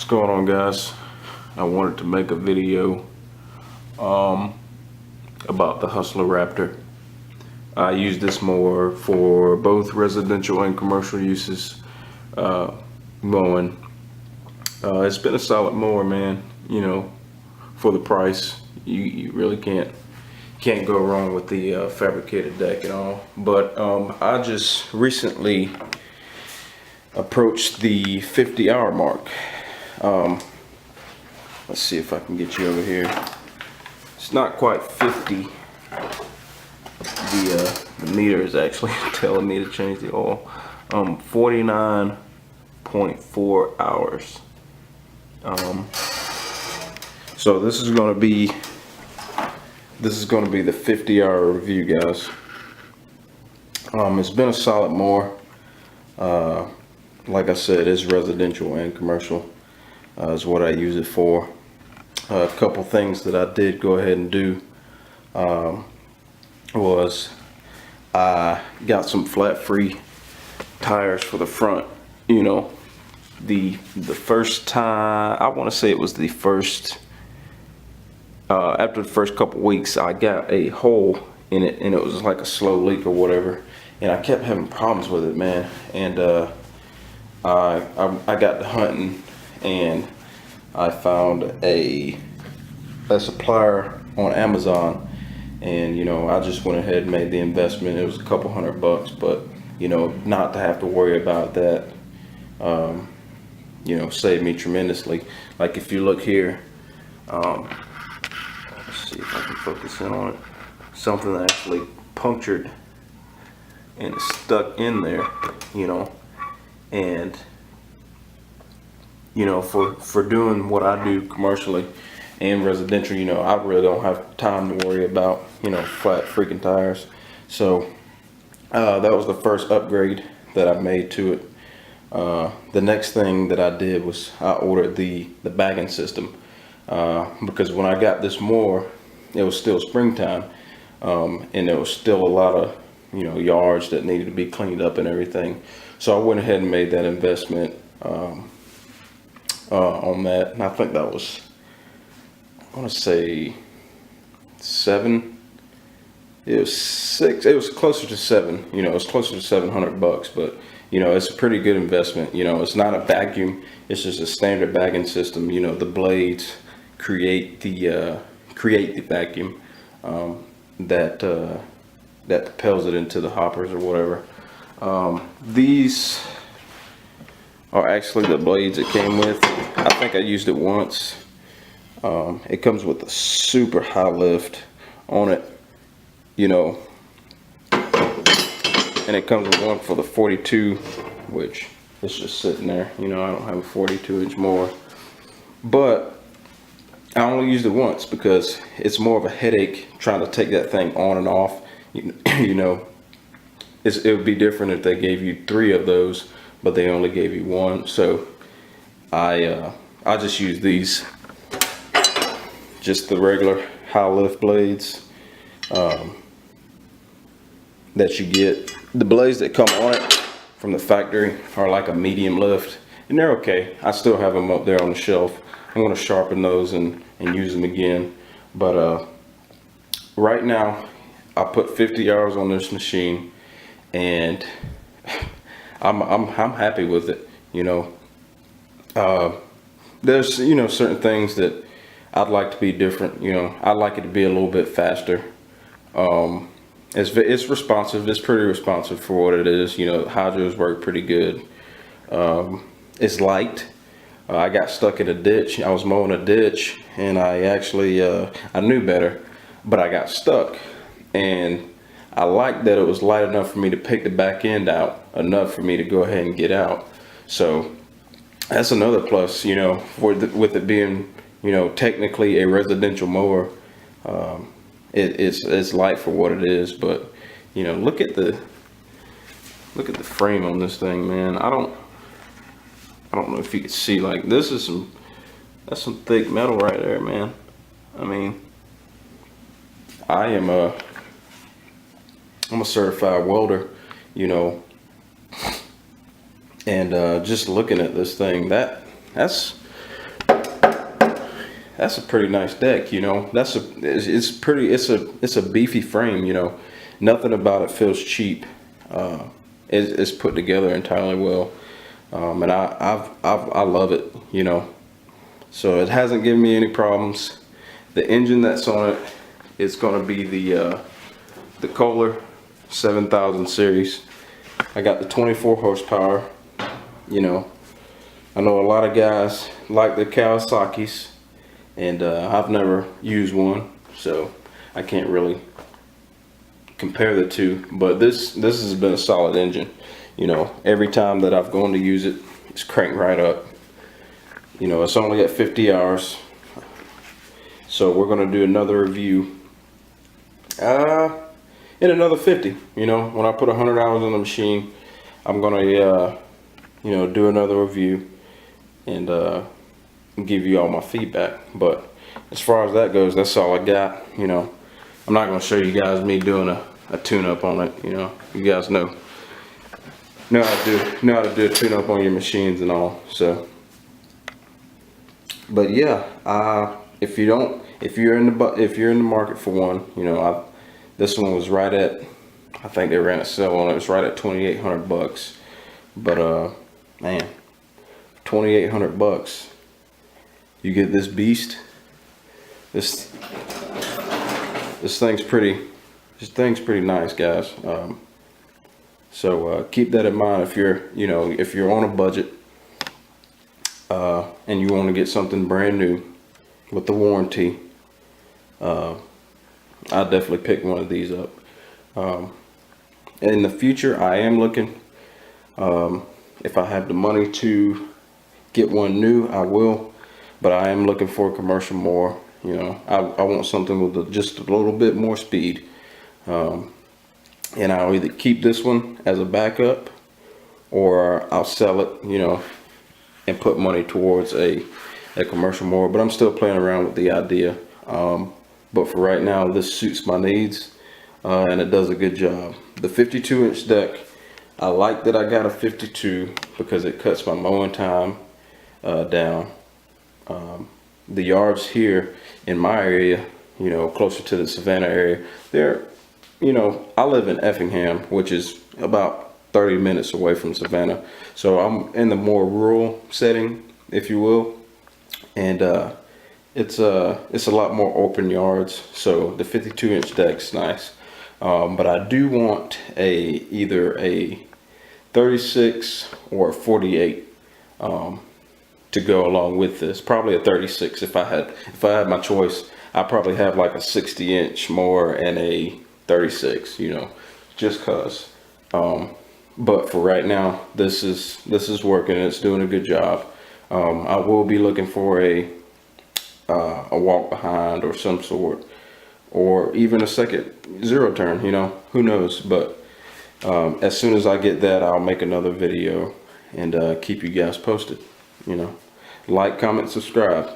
What's going on, guys? I wanted to make a video about the Hustler Raptor. I use this mower for both residential and commercial uses, mowing. It's been a solid mower, man. You know, for the price, you really can't go wrong with the fabricated deck and all. But I just recently approached the 50-hour mark. Let's see if I can get you over here. It's not quite 50. The meter is actually telling me to change the oil. 49.4 hours. So this is going to be the 50-hour review, guys. It's been a solid mower. Like I said, it's residential and commercial is what I use it for. A couple things that I did go ahead and do was I got some flat free tires for the front. You know, the first time, I want to say it was the first, after the first couple weeks, I got a hole in it, and it was like a slow leak or whatever, and I kept having problems with it, man. And I got to hunting, and I found a supplier on Amazon, and you know, I just went ahead and made the investment. It was a couple $100, but you know, not to have to worry about that, you know, saved me tremendously. Like if you look here, let's see if I can focus in on it. Something actually punctured and stuck in there, you know. And you know, for doing what I do commercially and residential, you know, I really don't have time to worry about, you know, flat freaking tires. So that was the first upgrade that I made to it. The next thing that I did was I ordered the bagging system, because when I got this mower, it was still springtime, and there was still a lot of, you know, yards that needed to be cleaned up and everything. So I went ahead and made that investment on that, and I think that was, I want to say $7. It was $6. It was closer to $7. You know, it was closer to $700. But you know, it's a pretty good investment. You know, it's not a vacuum. It's just a standard bagging system. You know, the blades create the vacuum that propels it into the hoppers or whatever. These are actually the blades it came with. I think I used it once. It comes with a super high lift on it, you know, and it comes with one for the 42, which is just sitting there. You know, I don't have a 42-inch mower, but I only used it once because it's more of a headache trying to take that thing on and off. You know, it would be different if they gave you 3 of those, but they only gave you 1. So I just use these, just the regular high lift blades that you get. The blades that come on it from the factory are like a medium lift, and they're okay. I still have them up there on the shelf. I'm going to sharpen those and use them again. But right now I put 50 hours on this machine, and I'm happy with it. You know, there's, you know, certain things that I'd like to be different. You know, I'd like it to be a little bit faster. It's responsive. It's pretty responsive for what it is. You know, the hydros work pretty good. It's light. I got stuck in a ditch. I was mowing a ditch, and I actually I knew better, but I got stuck. And I liked that it was light enough for me to pick the back end out, enough for me to go ahead and get out. So that's another plus, you know, with it being, you know, technically a residential mower. It's light for what it is, but you know, look at the frame on this thing, man. I don't know if you can see, like, that's some thick metal right there, man. I mean, I'm a certified welder, you know, and just looking at this thing, that's that's a pretty nice deck, you know. It's a beefy frame, you know. Nothing about it feels cheap. It's put together entirely well, and I love it, you know. So it hasn't given me any problems. The engine that's on it is going to be the Kohler 7000 series. I got the 24 horsepower, you know. I know a lot of guys like the Kawasaki's, and I've never used one, so I can't really compare the two. But this has been a solid engine, you know. Every time that I've gone to use it, it's cranked right up. You know, it's only at 50 hours, so we're gonna do another review in another 50. You know, when I put 100 hours on the machine, I'm gonna you know, do another review and give you all my feedback. But as far as that goes, that's all I got. You know, I'm not gonna show you guys me doing a tune-up on it. You know, you guys know how to do a tune-up on your machines and all. So, but yeah, if you're in the market for one, you know, this one was right at, I think they ran a sale on it. It was right at 2,800 bucks. But man, 2,800 bucks, you get this beast. This thing's pretty nice, guys. So keep that in mind if you're on a budget and you want to get something brand new with the warranty. I'd definitely pick one of these up. In the future, I am looking. If I have the money to get one new, I will. But I am looking for a commercial more. You know, I want something with just a little bit more speed. And I'll either keep this one as a backup, or I'll sell it, you know, and put money towards a commercial mower. But I'm still playing around with the idea. But for right now, this suits my needs, and it does a good job. The 52-inch deck, I like that I got a 52 because it cuts my mowing time down. The yards here in my area, you know, closer to the Savannah area, they're, you know, I live in Effingham, which is about 30 minutes away from Savannah. So I'm in the more rural setting, if you will. And it's a lot more open yards. So the 52-inch deck's nice. But I do want either a 36 or a 48 to go along with this. Probably a 36 if I had my choice. I'd probably have like a 60-inch mower and a 36, you know, just cause. But for right now, this is working and it's doing a good job. I will be looking for a walk behind or some sort, or even a second zero turn, you know, who knows. But as soon as I get that, I'll make another video and keep you guys posted. You know, like, comment, subscribe.